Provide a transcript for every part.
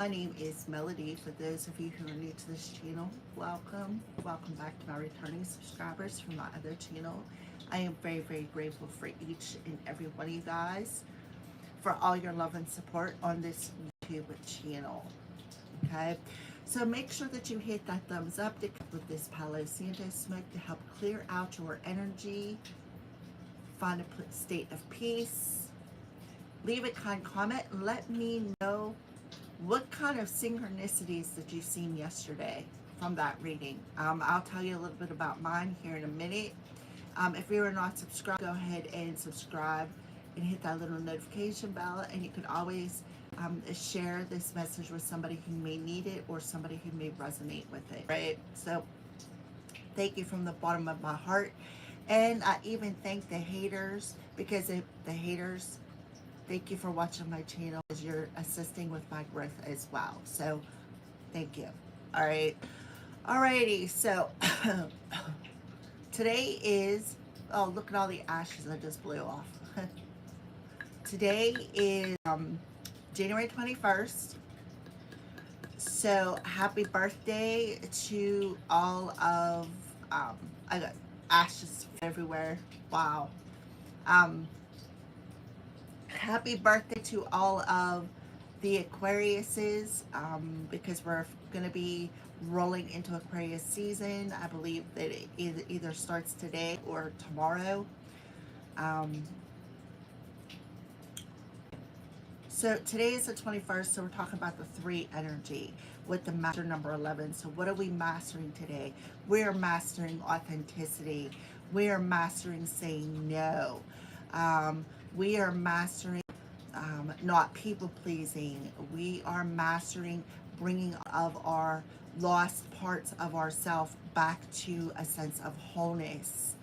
My name is Melody. For those of you who are new to this channel, welcome. Welcome back to my returning subscribers from my other channel. I am very, very grateful for each and every one of you guys for all your love and support on this YouTube channel. Okay, so make sure that you hit that thumbs up to come with this Palo Santo smoke to help clear out your energy, find a state of peace. Leave a kind comment and let me know what kind of synchronicities did you see yesterday from that reading. I'll tell you a little bit about mine here in a minute. If you are not subscribed, go ahead and subscribe and hit that little notification bell, and you can always share this message with somebody who may need it or somebody who may resonate with it, right? So thank you from the bottom of my heart. And I even thank the haters, because the haters, thank you for watching my channel, as you're assisting with my growth as well. So thank you. All right. Alrighty. So today is, oh, look at all the ashes I just blew off. Today is January 21st. So happy birthday to all of, I got ashes everywhere. Wow. Happy birthday to all of the Aquariuses, because we're going to be rolling into Aquarius season. I believe that it either starts today or tomorrow. So today is the 21st, so we're talking about the 3 energy with the master number 11. So what are we mastering today? We're mastering authenticity. We are mastering saying no. We are mastering not people pleasing. We are mastering bringing of our lost parts of ourself back to a sense of wholeness.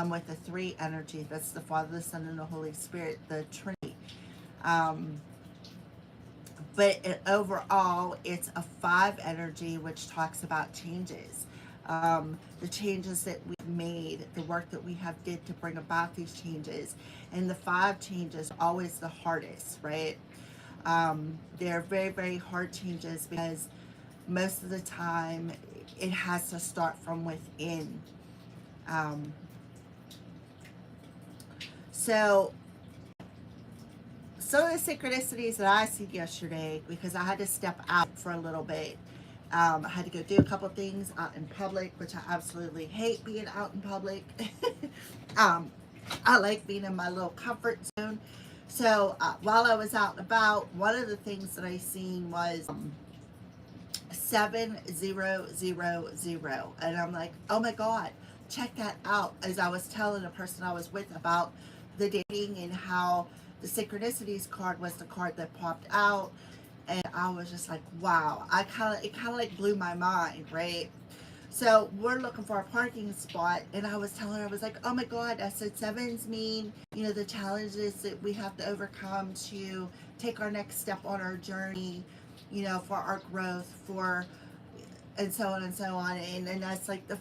With the 3 energy, that's the Father, the Son, and the Holy Spirit, the Trinity. But overall, it's a 5 energy, which talks about changes. The changes that we've made, the work that we have did to bring about these changes. And the 5 changes are always the hardest, right? They're very, very hard changes, because most of the time it has to start from within. So some of the synchronicities that I see yesterday, because I had to step out for a little bit. I had to go do a couple things out in public, which I absolutely hate being out in public. I like being in my little comfort zone. So while I was out and about, one of the things that I seen was 7000. And I'm like, oh my God, check that out. As I was telling the person I was with about the dating and how the synchronicities card was the card that popped out. And I was just like, wow, it kind of like blew my mind, right? So we're looking for a parking spot, and I was telling her, I was like, oh my God, I said, 7s mean, the challenges that we have to overcome to take our next step on our journey, for our growth, and so on and so on. And that's like the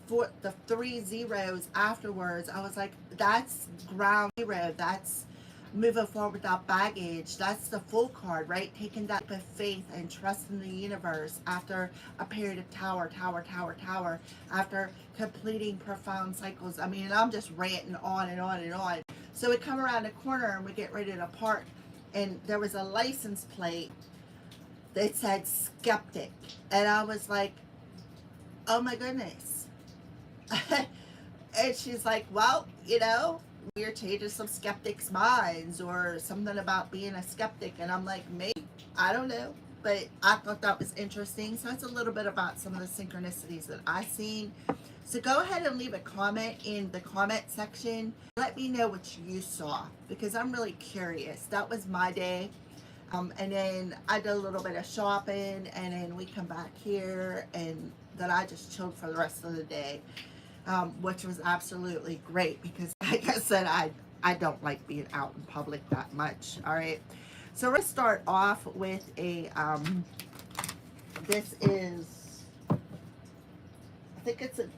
3 zeros afterwards. I was like, that's ground zero. That's moving forward without baggage. That's the full card, right? Taking that leap of faith and trust in the universe after a period of tower, after completing profound cycles. I mean, I'm just ranting on and on and on. So we come around the corner and we get ready to park, and there was a license plate that said skeptic. And I was like, oh my goodness. And she's like, well, you're changing some skeptics' minds, or something about being a skeptic. And I'm like, maybe, I don't know. But I thought that was interesting. So that's a little bit about some of the synchronicities that I've seen. So go ahead and leave a comment in the comment section. Let me know what you saw, because I'm really curious. That was my day. And then I did a little bit of shopping, and then we come back here, and then I just chilled for the rest of the day. Which was absolutely great, because like I said, I don't like being out in public that much. All right, so we're gonna start off with a this is, I think it's an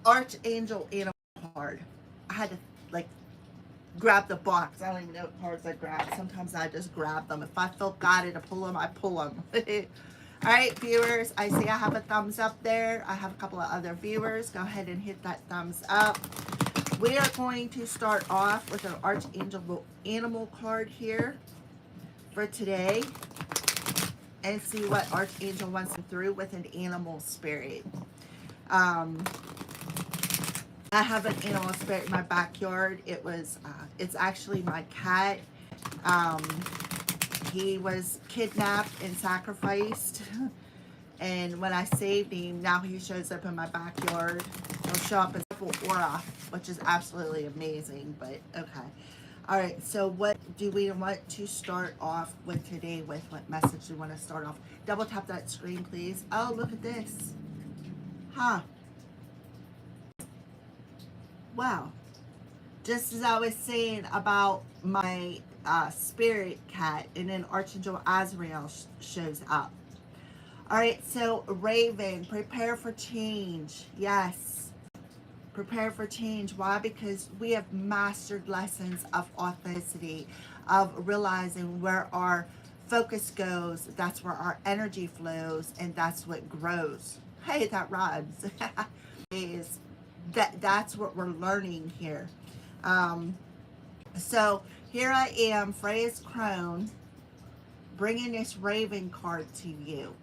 Archangel Animal card. I had to like grab the box. I don't even know what cards I grab. Sometimes I just grab them. If I feel guided to pull them, I pull them. All right, viewers, I see I have a thumbs up there. I have a couple of other viewers. Go ahead and hit that thumbs up. We are going to start off with an Archangel Animal card here for today and see what Archangel wants to through with an animal spirit. I have an animal spirit in my backyard. It's actually my cat. He was kidnapped and sacrificed. And when I saved him, now he shows up in my backyard. He'll show up as a aura, which is absolutely amazing, but okay. All right, so what do we want to start off with today with? What message do we want to start off? Double tap that screen, please. Oh, look at this. Huh. Wow. Just as I was saying about my spirit cat, and then Archangel Azrael shows up. All right, so Raven, prepare for change. Yes, prepare for change. Why? Because we have mastered lessons of authenticity, of realizing where our focus goes. That's where our energy flows, and that's what grows. Hey, that rhymes. Is that's what we're learning here. So here I am, Freya's crone, bringing this Raven card to you.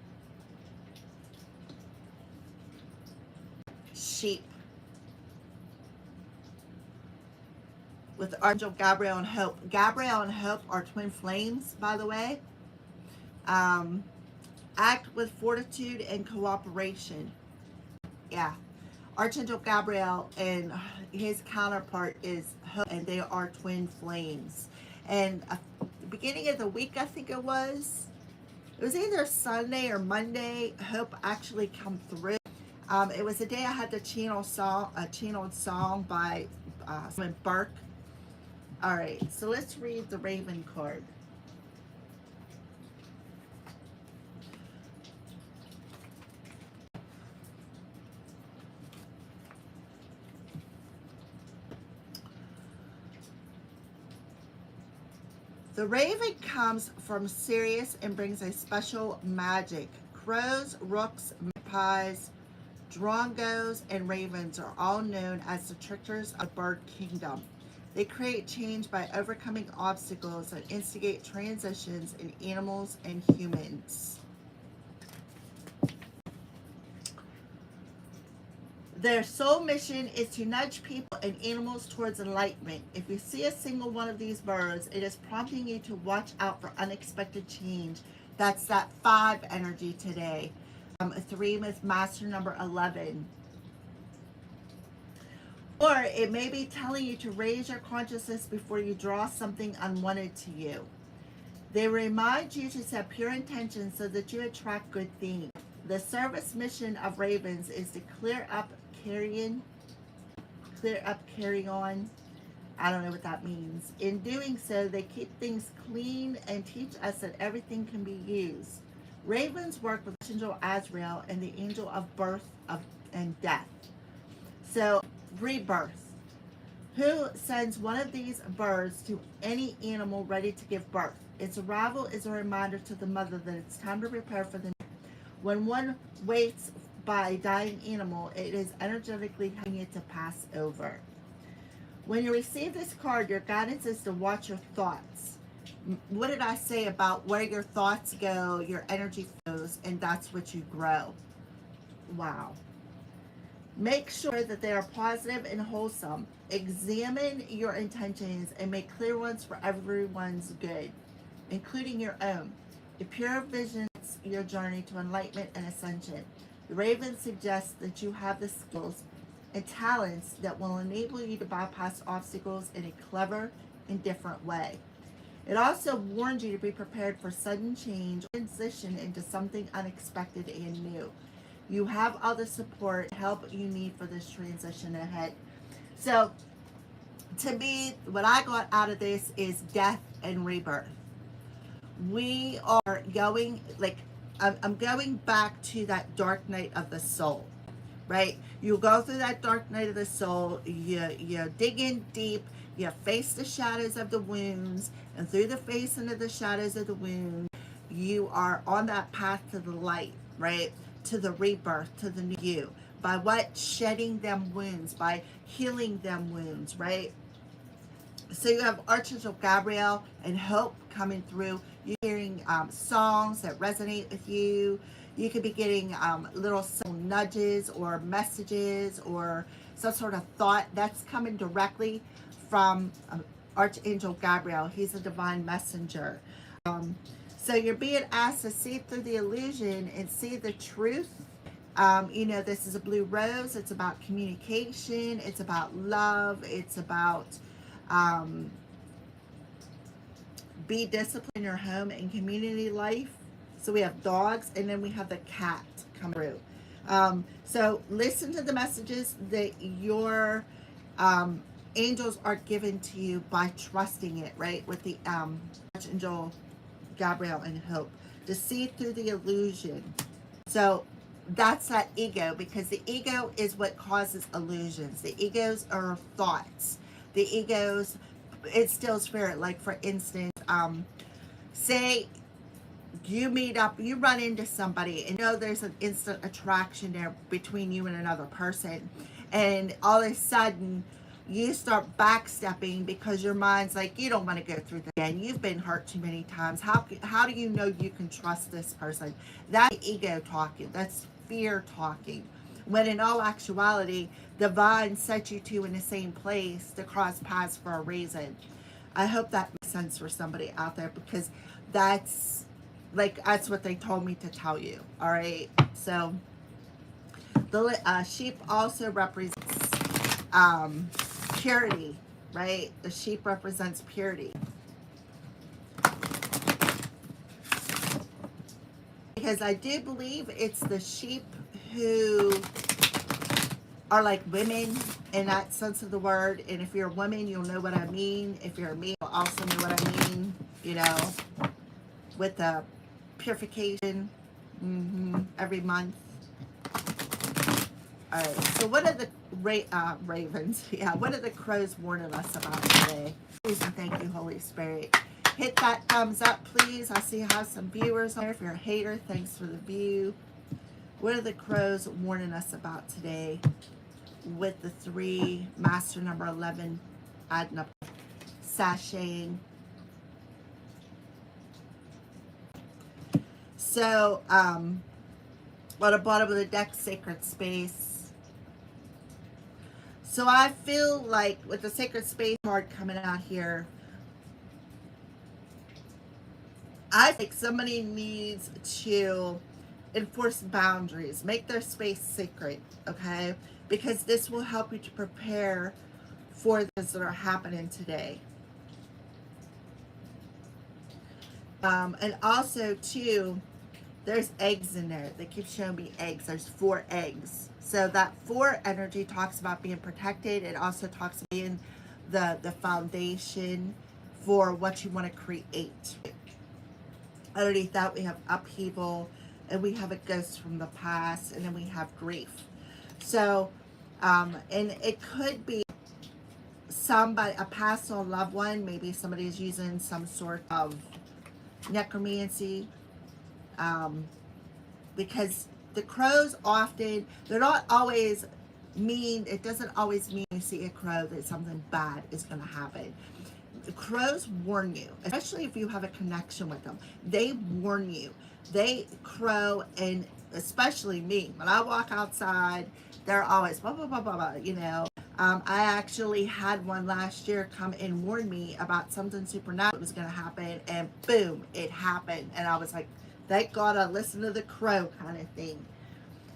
Sheep. With Archangel Gabriel and Hope. Gabriel and Hope are twin flames, by the way. Act with fortitude and cooperation. Yeah. Archangel Gabriel and his counterpart is Hope, and they are twin flames. And at the beginning of the week, I think it was either Sunday or Monday, Hope actually come through. It was the day I had the channeled song by Simon Burke. All right, so let's read the Raven card. The Raven comes from Sirius and brings a special magic. Crows, rooks, magpies, drongos, and ravens are all known as the tricksters of bird kingdom. They create change by overcoming obstacles and instigate transitions in animals and humans. Their sole mission is to nudge people and animals towards enlightenment. If you see a single one of these birds, it is prompting you to watch out for unexpected change. That's that 5 energy today. 3 with master number 11. Or it may be telling you to raise your consciousness before you draw something unwanted to you. They remind you to set pure intentions so that you attract good things. The service mission of ravens is to clear up, carry on. I don't know what that means. In doing so, they keep things clean and teach us that everything can be used. Ravens work with Archangel Azrael and the angel of birth and death. So, rebirth. Who sends one of these birds to any animal ready to give birth? Its arrival is a reminder to the mother that it's time to prepare for the next. When one waits by a dying animal, it is energetically helping it to pass over. When you receive this card, your guidance is to watch your thoughts. What did I say about where your thoughts go, your energy flows, and that's what you grow? Wow. Make sure that they are positive and wholesome. Examine your intentions and make clear ones for everyone's good, including your own. A pure vision is your journey to enlightenment and ascension. The Raven suggests that you have the skills and talents that will enable you to bypass obstacles in a clever and different way. It also warns you to be prepared for sudden change or transition into something unexpected and new. You have all the support and help you need for this transition ahead. So, to me, what I got out of this is death and rebirth. We are going, I'm going back to that dark night of the soul. right? You go through that dark night of the soul, you dig in deep, you face the shadows of the wounds, and through the facing of the shadows of the wounds, you are on that path to the light, right? To the rebirth, to the new you. By what? Shedding them wounds, by healing them wounds, right? So you have Archangel Gabriel and Hope coming through. You're hearing songs that resonate with you. You could be getting little nudges or messages or some sort of thought that's coming directly from Archangel Gabriel. He's a divine messenger. So you're being asked to see through the illusion and see the truth. You know, this is a blue rose. It's about communication. It's about love. It's about be disciplined in your home and community life. So we have dogs, and then we have the cat come through. So listen to the messages that your angels are given to you by trusting it, right? With the Archangel Gabriel and Hope, to see through the illusion. So that's that ego, because the ego is what causes illusions. The egos are thoughts. The egos, it still spirit. Like for instance, say you meet up, you run into somebody and you know there's an instant attraction there between you and another person, and all of a sudden you start backstepping because your mind's like, you don't want to go through that again. You've been hurt too many times. How do you know you can trust this person? That's ego talking. That's fear talking. When in all actuality, divine set you two in the same place to cross paths for a reason. I hope that makes sense for somebody out there, because that's what they told me to tell you. All right. So the sheep also represents purity, right? The sheep represents purity. Because I do believe it's the sheep who are like women in that sense of the word. And if you're a woman, you'll know what I mean. If you're a male, you'll also know what I mean, you know, with the purification every month. All right, so what are the ravens? Yeah, what are the crows warning us about today? Please and thank you, Holy Spirit. Hit that thumbs up, please. I see I have some viewers on there. If you're a hater, thanks for the view. What are the crows warning us about today with the 3, master number 11, adding up, sashaying? So, on the bottom of the deck, sacred space. So I feel like with the sacred space card coming out here, I think somebody needs to enforce boundaries, make their space sacred, okay? Because this will help you to prepare for things that are happening today. And also, too, there's eggs in there. They keep showing me eggs. There's 4 eggs. So that 4 energy talks about being protected. It also talks about being the foundation for what you want to create. Underneath that, we have upheaval, and we have a ghost from the past, and then we have grief. So, and it could be somebody, a past or loved one. Maybe somebody is using some sort of necromancy. Because the crows often, they're not always mean. It doesn't always mean you see a crow that something bad is going to happen. The crows warn you, especially if you have a connection with them. They warn you. They crow, and especially me. When I walk outside, they're always blah, blah, blah, blah, blah, you know. I actually had one last year come and warn me about something supernatural that was going to happen, and boom, it happened. And I was like, thank God I listened to the crow, kind of thing.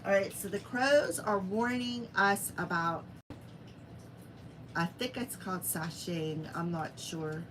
All right, so the crows are warning us about, I think it's called sashaying. I'm not sure.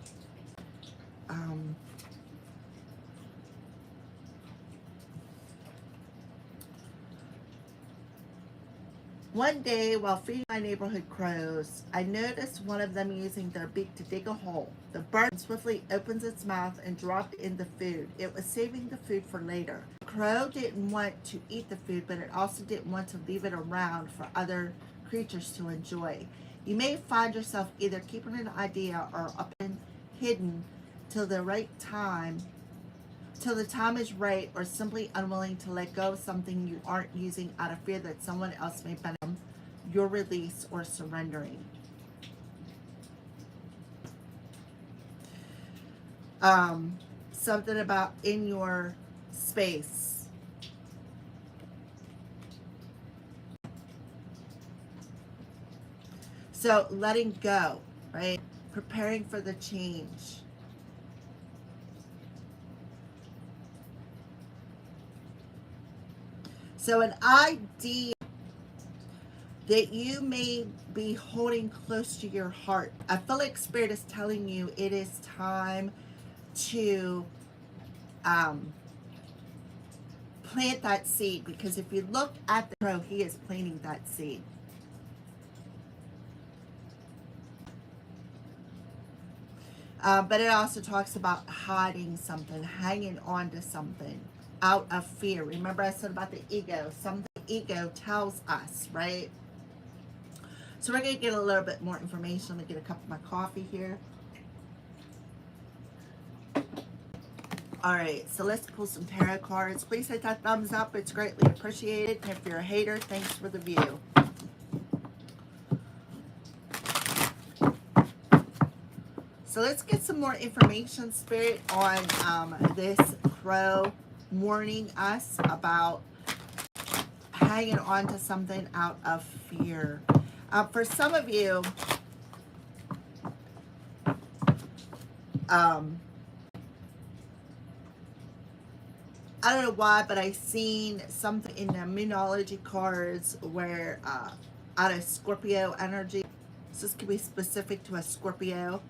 One day, while feeding my neighborhood crows, I noticed one of them using their beak to dig a hole. The bird swiftly opens its mouth and dropped in the food. It was saving the food for later. The crow didn't want to eat the food, but it also didn't want to leave it around for other creatures to enjoy. You may find yourself either keeping an idea or up and hidden till the right time, till the time is right, or simply unwilling to let go of something you aren't using out of fear that someone else may benefit from your release or surrendering. Something about in your space. So letting go, right? Preparing for the change. So an idea that you may be holding close to your heart. I feel like Spirit is telling you it is time to plant that seed, because if you look at the crow, he is planting that seed. But it also talks about hiding something, hanging on to something out of fear. Remember I said about the ego, something the ego tells us, right? So we're going to get a little bit more information. Let me get a cup of my coffee here. All right, so let's pull some tarot cards. Please hit that thumbs up. It's greatly appreciated. And if you're a hater, thanks for the view. So let's get some more information, Spirit, on this crow warning us about hanging on to something out of fear. For some of you, I don't know why, but I seen something in the Moonology cards where out of Scorpio energy. So this could be specific to a Scorpio.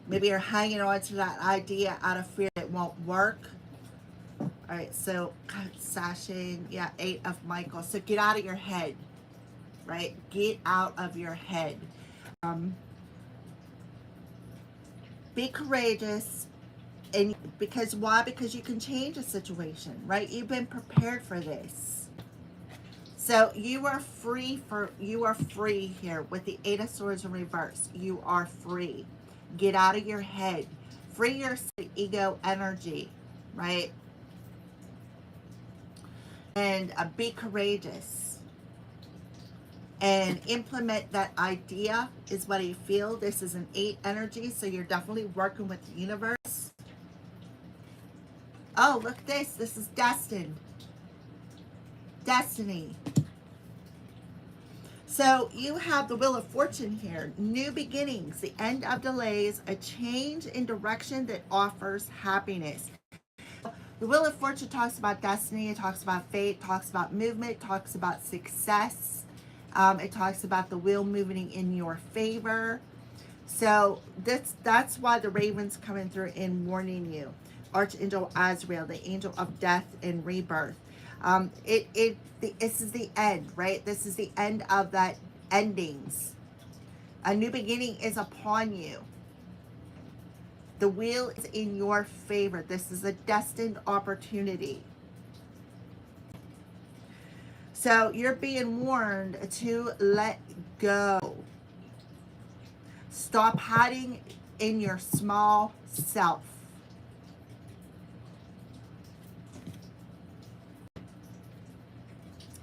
Maybe you're hanging on to that idea out of fear it won't work. All right, so sashing, yeah, 8 of Michael. So get out of your head, right? Get out of your head. Be courageous, and because why? Because you can change a situation, right? You've been prepared for this. So you are free here with the 8 of Swords in reverse. You are free. Get out of your head. Free your ego energy, right? And be courageous. And implement that idea is what I feel. This is an 8 energy, so you're definitely working with the universe. Oh, look at this. This is destined. Destiny. So you have the Wheel of Fortune here. New beginnings, the end of delays, a change in direction that offers happiness. The Wheel of Fortune talks about destiny. It talks about fate. Talks about movement. Talks about success. It talks about the wheel moving in your favor. So that's why the raven's coming through and warning you. Archangel Azrael, the angel of death and rebirth. This is the end, right? This is the end of that endings. A new beginning is upon you. The wheel is in your favor. This is a destined opportunity. So you're being warned to let go. Stop hiding in your small self.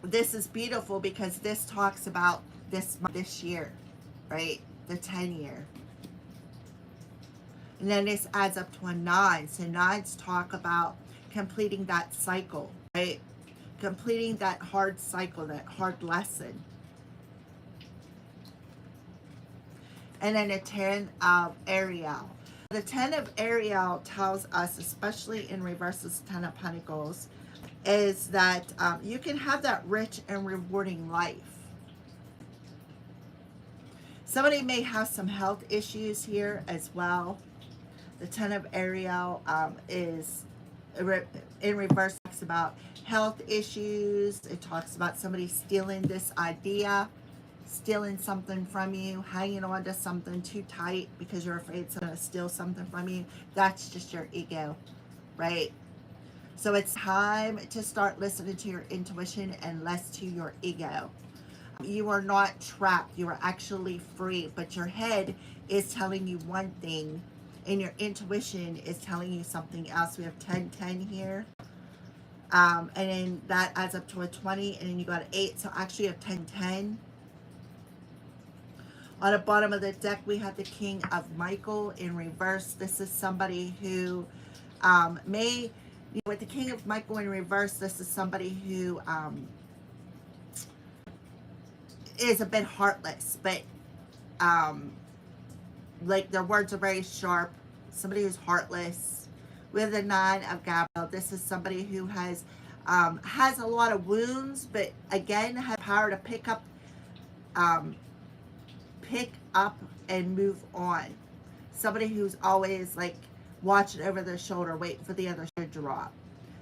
This is beautiful because this talks about this year, right? The 10-year. And then this adds up to a 9. So 9s talk about completing that cycle, right? Completing that hard cycle, that hard lesson. And then a 10 of Ariel. The 10 of Ariel tells us, especially in reverse, this 10 of Pentacles, is that you can have that rich and rewarding life. Somebody may have some health issues here as well. The 10 of Ariel is in reverse, talks about health issues. It talks about somebody stealing this idea stealing something from you, hanging on to something too tight because you're afraid it's going to steal something from you. That's just your ego, right? So it's time to start listening to your intuition and less to your ego. You are not trapped. You are actually free, but your head is telling you one thing and your intuition is telling you something else. We have 10-10 here. And then that adds up to a 20, and then you got an 8. So actually you have 10-10. On the bottom of the deck, we have the King of Michael in reverse. This is somebody who with the King of Michael in reverse, this is somebody who is a bit heartless, but like their words are very sharp. Somebody who's heartless. With the 9 of Gabriel, this is somebody who has a lot of wounds, but again has power to pick up and move on. Somebody who's always like watching over their shoulder, waiting for the other shoe to drop.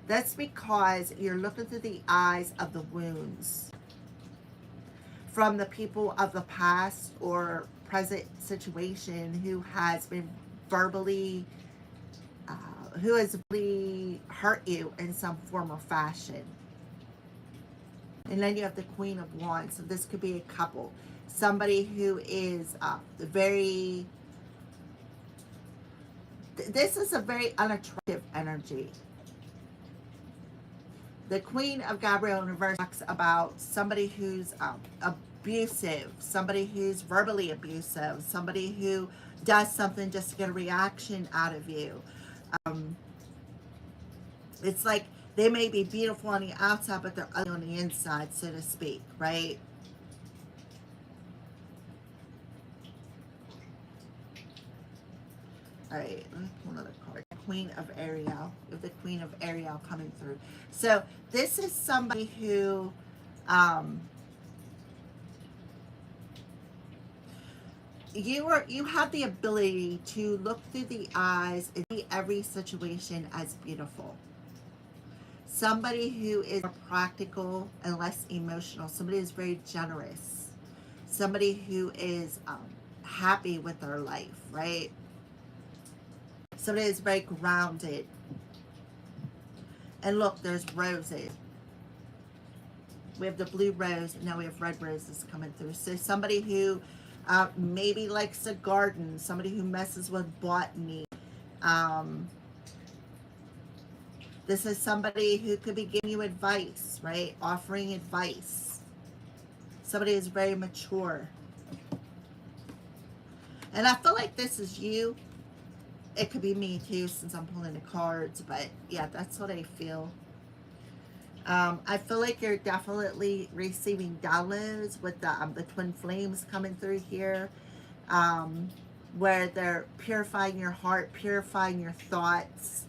That's because you're looking through the eyes of the wounds from the people of the past or present situation who has been verbally who has really hurt you in some form or fashion. And then you have the Queen of Wands. So this could be a couple. Somebody who is this is a very unattractive energy. The Queen of Gabriel in reverse talks about somebody who's abusive, somebody who's verbally abusive, somebody who does something just to get a reaction out of you. It's like they may be beautiful on the outside, but they're ugly on the inside, so to speak, right? All right, let me pull another card. Queen of Ariel, with the Queen of Ariel coming through. So this is somebody who you have the ability to look through the eyes and see every situation as beautiful. Somebody who is more practical and less emotional. Somebody who's very generous. Somebody who is happy with their life, right? Somebody who's very grounded. And look, there's roses. We have the blue rose, and now we have red roses coming through. So somebody who maybe likes a garden, somebody who messes with botany. This is somebody who could be giving you advice, right? Offering advice. Somebody who's very mature. And I feel like this is you. It could be me too, since I'm pulling the cards, but yeah, that's what I feel. I feel like you're definitely receiving downloads with the twin flames coming through here, where they're purifying your heart, purifying your thoughts,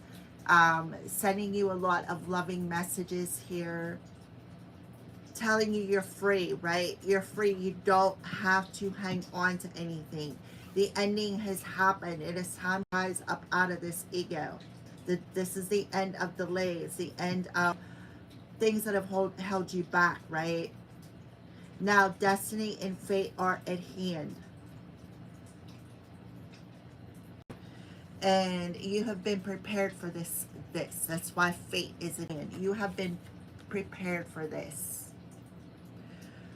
sending you a lot of loving messages here, telling you you're free, right? You're free. You don't have to hang on to anything. The ending has happened. It is time to rise up out of this ego. This is the end of delays, the end of things that have held you back, right? Now, destiny and fate are at hand. And you have been prepared for this. That's why fate is at hand. You have been prepared for this.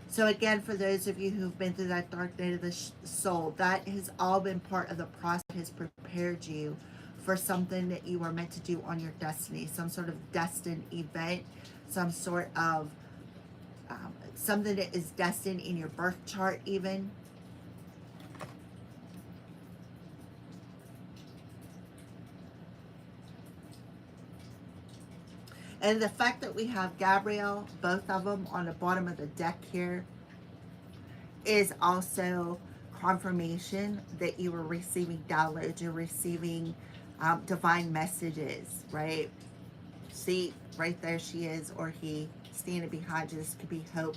So again, for those of you who've been through that dark night of the soul, that has all been part of the process that has prepared you for something that you are meant to do on your destiny, some sort of destined event, some sort of something that is destined in your birth chart even. And the fact that we have Gabriel, both of them on the bottom of the deck here, is also confirmation that you are receiving downloads, you're receiving divine messages, right? See, right there she is, or he, standing behind you. This could be Hope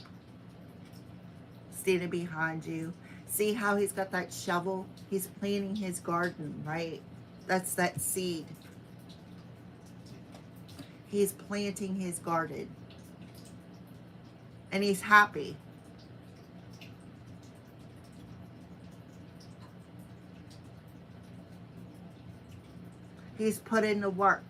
standing behind you. See how he's got that shovel? He's planting his garden, right? That's that seed. He's planting his garden. And he's happy. He's put in the work.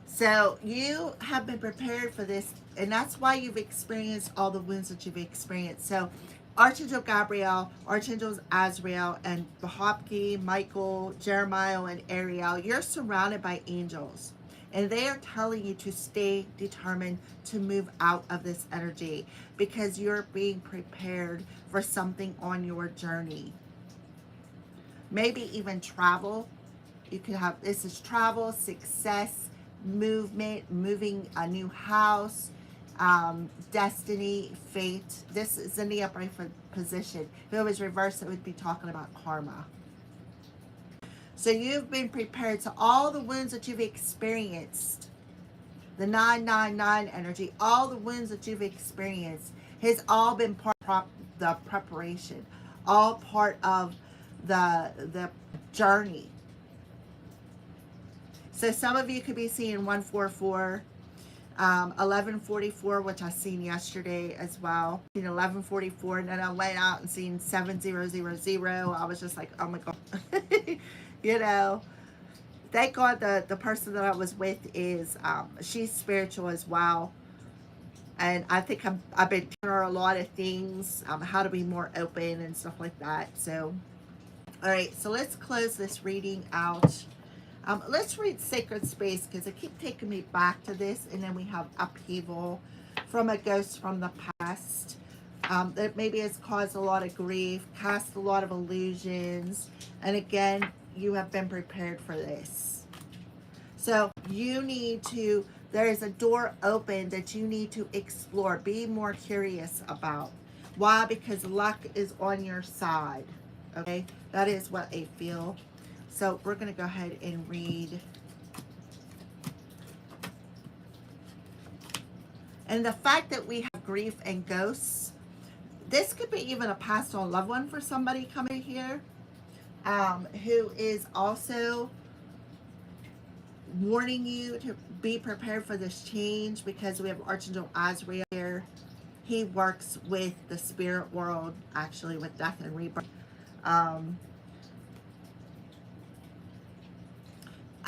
So you have been prepared for this, and that's why you've experienced all the wounds that you've experienced. So Archangel Gabriel, Archangels Azrael, and Bahopki, Michael, Jeremiah, and Ariel, you're surrounded by angels. And they are telling you to stay determined to move out of this energy because you're being prepared for something on your journey. Maybe even travel. You could have, this is travel, success, movement, moving a new house, destiny, fate. This is in the upright position. If it was reversed, it would be talking about karma. So you've been prepared. So all the wounds that you've experienced, the 999 energy, all the wounds that you've experienced has all been part of the preparation, all part of the journey. So some of you could be seeing 144, 1144, which I seen yesterday as well. 1144, and then I went out and seen 7000. I was just like, oh my God. You know, thank God the person that I was with is, she's spiritual as well. And I think I've been telling her a lot of things, how to be more open and stuff like that. So, all right, so let's close this reading out. Let's read Sacred Space because it keeps taking me back to this. And then we have Upheaval from a ghost from the past. That maybe has caused a lot of grief, cast a lot of illusions. And again, you have been prepared for this. So you need to, there is a door open that you need to explore. Be more curious about. Why? Because luck is on your side. Okay? That is what I feel. So we're going to go ahead and read. And the fact that we have grief and ghosts, this could be even a passed on loved one for somebody coming here, who is also warning you to be prepared for this change, because we have Archangel Azrael here. He works with the spirit world, actually with death and rebirth.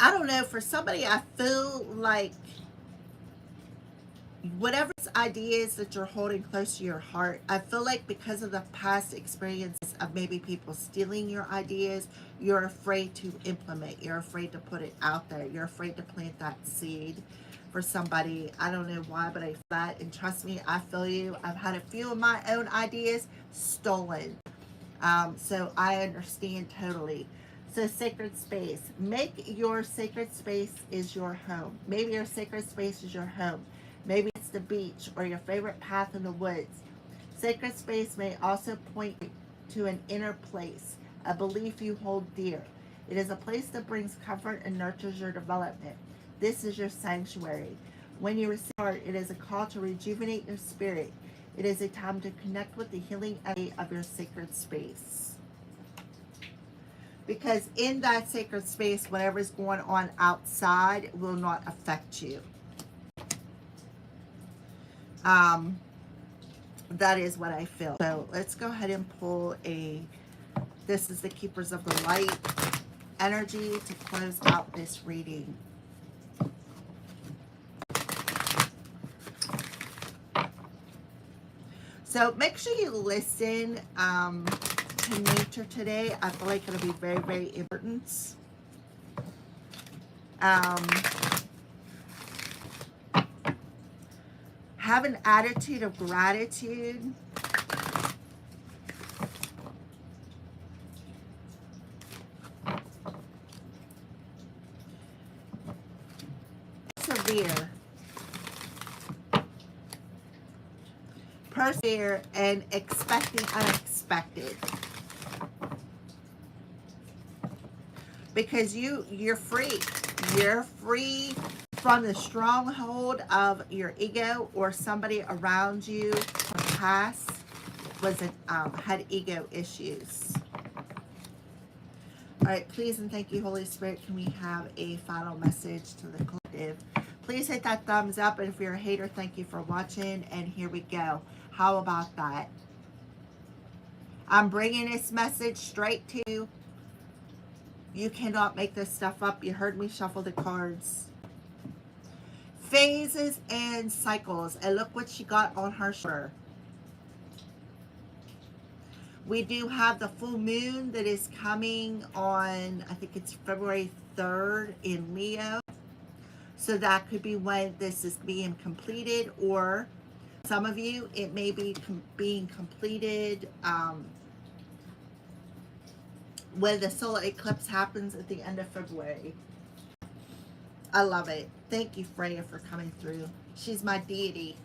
I don't know, for somebody, I feel like whatever ideas that you're holding close to your heart, I feel like because of the past experiences of maybe people stealing your ideas, you're afraid to implement. You're afraid to put it out there. You're afraid to plant that seed for somebody. I don't know why, but I feel that. And trust me, I feel you. I've had a few of my own ideas stolen. So I understand totally. So sacred space. Make your sacred space is your home. Maybe your sacred space is your home. Maybe it's the beach or your favorite path in the woods. Sacred space may also point to an inner place, a belief you hold dear. It is a place that brings comfort and nurtures your development. This is your sanctuary. When you receive art, it is a call to rejuvenate your spirit. It is a time to connect with the healing energy of your sacred space. Because in that sacred space, whatever's going on outside will not affect you. That is what I feel. So let's go ahead and pull a, this is the Keepers of the Light energy to close out this reading. So make sure you listen to nature today. I feel like it'll be very, very important. Have an attitude of gratitude. Persevere. Persevere and expect the unexpected. Because you're free. You're free from the stronghold of your ego, or somebody around you from the past had ego issues. All right, please and thank you, Holy Spirit. Can we have a final message to the collective? Please hit that thumbs up, and if you're a hater, thank you for watching, and here we go. How about that? I'm bringing this message straight to you. You cannot make this stuff up. You heard me shuffle the cards. Phases and cycles. And look what she got on her shoulder. We do have the full moon that is coming on, I think it's February 3rd in Leo. So that could be when this is being completed, or some of you, it may be being completed when the solar eclipse happens at the end of February. I love it. Thank you, Freya, for coming through. She's my deity,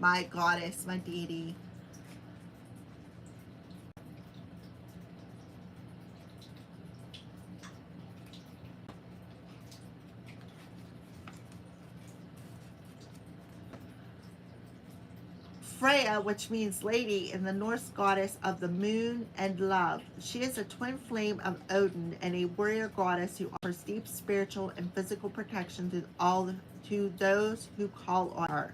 my goddess, my deity. Freya, which means lady, in the Norse goddess of the moon and love. She is a twin flame of Odin and a warrior goddess who offers deep spiritual and physical protection to those who call on her.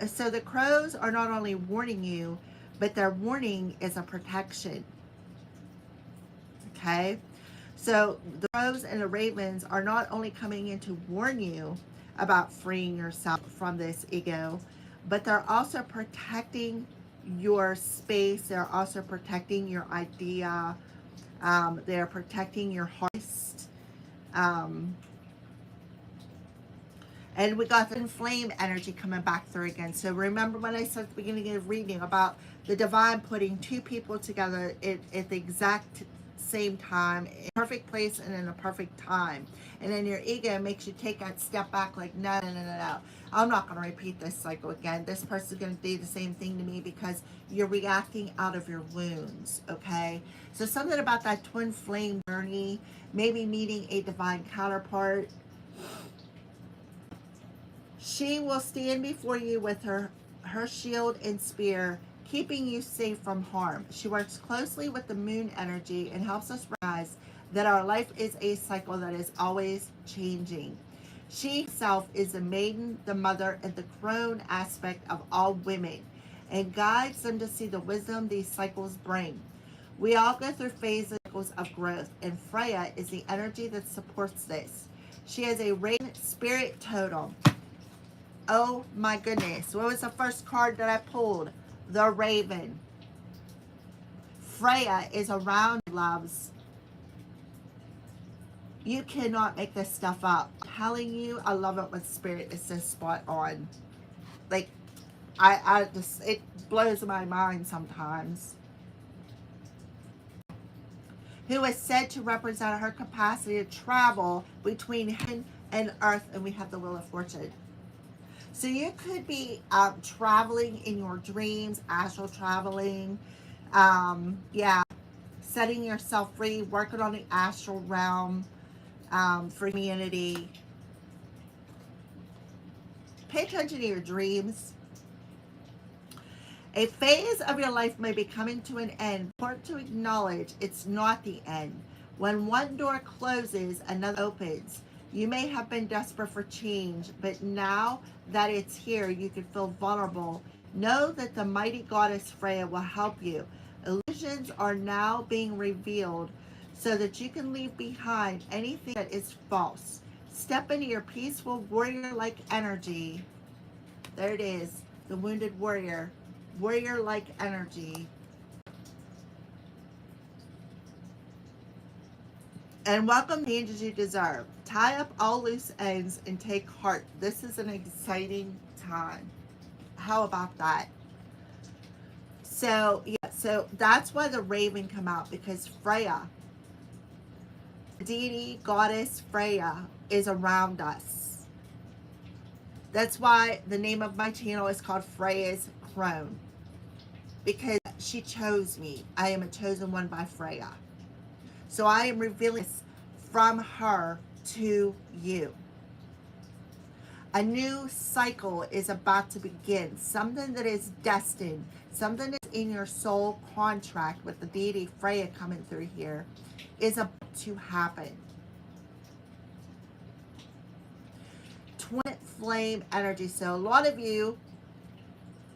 So the crows are not only warning you, but their warning is a protection. Okay? So the crows and the ravens are not only coming in to warn you about freeing yourself from this ego, but they're also protecting your space. They're also protecting your idea. They're protecting your heart. And we got the flame energy coming back through again. So remember when I said at the beginning of the reading about the divine putting two people together at the exact same time, in a perfect place and in a perfect time. And then your ego makes you take that step back like, no. I'm not going to repeat this cycle again. This person's going to do the same thing to me because you're reacting out of your wounds, okay? So something about that twin flame journey, maybe meeting a divine counterpart. She will stand before you with her shield and spear, keeping you safe from harm. She works closely with the moon energy and helps us realize that our life is a cycle that is always changing. She herself is the maiden, the mother, and the crone aspect of all women, and guides them to see the wisdom these cycles bring. We all go through phases of growth, and Freya is the energy that supports this. She has a radiant spirit totem. Oh my goodness. What was the first card that I pulled? The Raven. Freya is around loves. You cannot make this stuff up. I'm telling you, I love it when Spirit is so spot on. Like, I just, it blows my mind sometimes. Who is said to represent her capacity to travel between heaven and earth, and we have the Wheel of Fortune. So you could be traveling in your dreams, astral traveling, setting yourself free, working on the astral realm for community. Pay attention to your dreams. A phase of your life may be coming to an end. Important to acknowledge it's not the end. When one door closes, another opens. You may have been desperate for change, but now that it's here, you can feel vulnerable. Know that the mighty goddess Freya will help you. Illusions are now being revealed so that you can leave behind anything that is false. Step into your peaceful warrior-like energy. There it is, the wounded warrior. Warrior-like energy. And welcome the changes you deserve. Tie up all loose ends and take heart. This is an exciting time. How about that? So, yeah, so that's why the Raven come out, because Freya, deity, goddess Freya, is around us. That's why the name of my channel is called Freya's Crone, because she chose me. I am a chosen one by Freya. So I am revealing this from her to you. A new cycle is about to begin. Something that is destined, something that's in your soul contract with the deity Freya coming through here is about to happen. Twin flame energy. So a lot of you,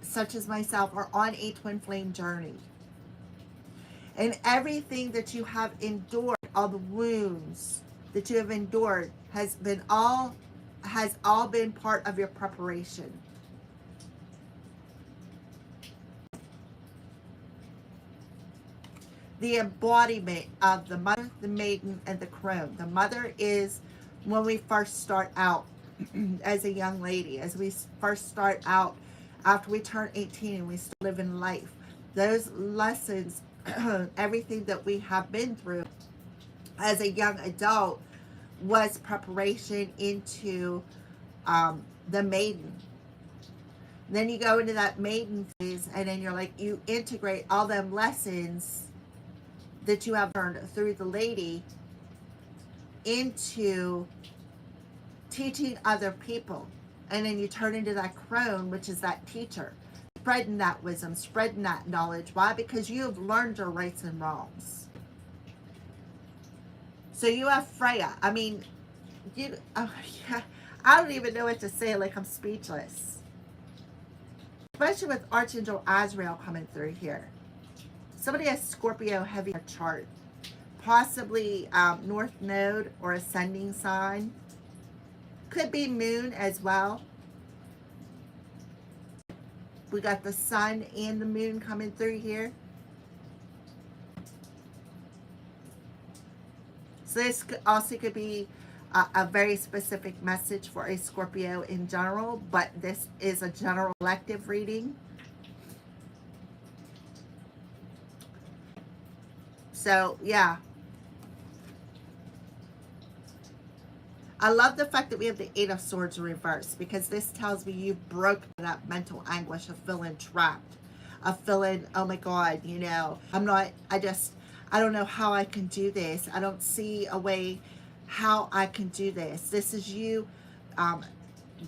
such as myself, are on a twin flame journey. And everything that you have endured, all the wounds that you have endured has all been part of your preparation. The embodiment of the mother, the maiden, and the crone. The mother is when we first start out as a young lady, as we first start out after we turn 18 and we start living life. Those lessons, everything that we have been through as a young adult was preparation into the maiden. Then you go into that maiden phase, and then you're like, you integrate all them lessons that you have learned through the lady into teaching other people. And then you turn into that crone, which is that teacher, spreading that wisdom, spreading that knowledge. Why? Because you have learned your rights and wrongs. So you have Freya. I mean, yeah, I don't even know what to say. Like, I'm speechless. Especially with Archangel Azrael coming through here. Somebody has Scorpio heavy in their chart. Possibly North Node or ascending sign. Could be moon as well. We got the sun and the moon coming through here. So this also could be a very specific message for a Scorpio in general, but this is a general collective reading. So, yeah. I love the fact that we have the Eight of Swords reversed, because this tells me you broke that mental anguish of feeling trapped, of feeling, oh my God, you know, I don't know how I can do this. I don't see a way how I can do this. This is you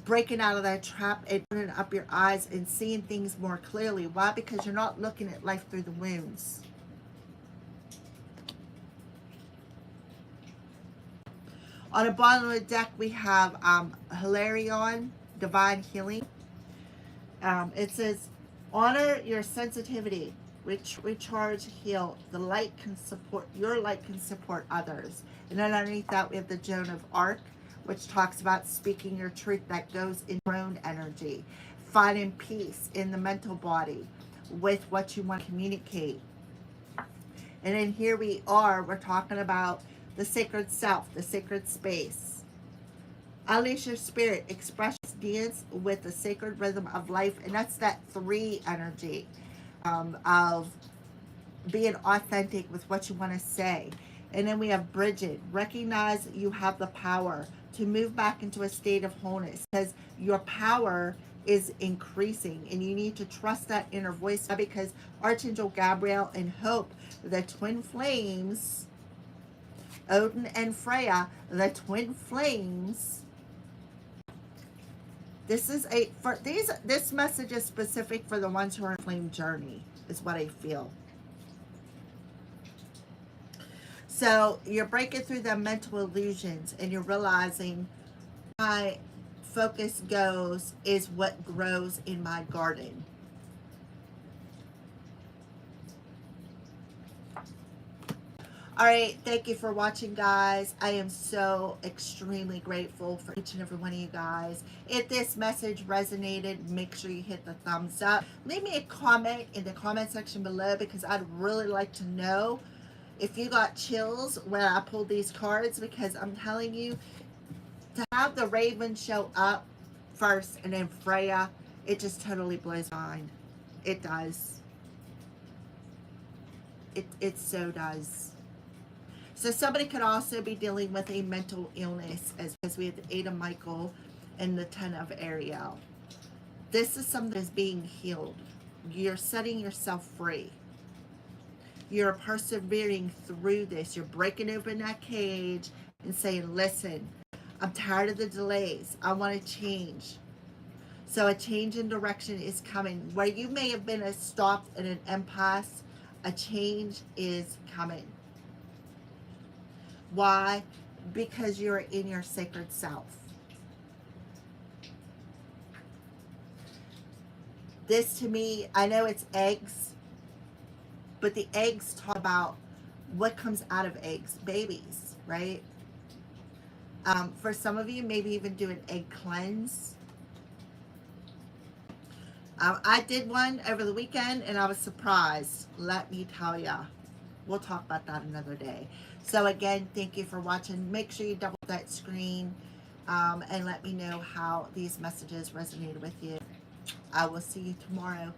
breaking out of that trap and opening up your eyes and seeing things more clearly. Why? Because you're not looking at life through the wounds. On the bottom of the deck, we have Hilarion, Divine Healing. It says, honor your sensitivity, recharge, heal. The light can support, your light can support others. And then underneath that, we have the Joan of Arc, which talks about speaking your truth that goes in your own energy. Finding peace in the mental body with what you want to communicate. And then here we are, we're talking about the sacred self, the sacred space. Unleash your spirit, express, dance with the sacred rhythm of life. And that's that 3 energy of being authentic with what you want to say. And then we have Bridget. Recognize that you have the power to move back into a state of wholeness, because your power is increasing and you need to trust that inner voice, because Archangel Gabriel and Hope, the twin flames, Odin and Freya, the twin flames. This message is specific for the ones who are in flame journey, is what I feel. So you're breaking through the mental illusions and you're realizing my focus goes is what grows in my garden. All right, thank you for watching, guys. I am so extremely grateful for each and every one of you guys. If this message resonated, make sure you hit the thumbs up. Leave me a comment in the comment section below, because I'd really like to know if you got chills when I pulled these cards, because I'm telling you, to have the Raven show up first and then Freya, it just totally blows my mind. It does. It so does. So somebody could also be dealing with a mental illness, as we have the 8 of Michael and the 10 of Ariel. This is something that's being healed. You're setting yourself free. You're persevering through this. You're breaking open that cage and saying, listen, I'm tired of the delays. I want to change. So a change in direction is coming. Where you may have been stopped in an impasse, a change is coming. Why? Because you're in your sacred self. This to me, I know it's eggs, But the eggs talk about what comes out of eggs, babies, right? For some of you, maybe even do an egg cleanse. I did one over the weekend and I was surprised. Let me tell ya. We'll talk about that another day. So again, thank you for watching. Make sure you double that screen and let me know how these messages resonated with you. I will see you tomorrow.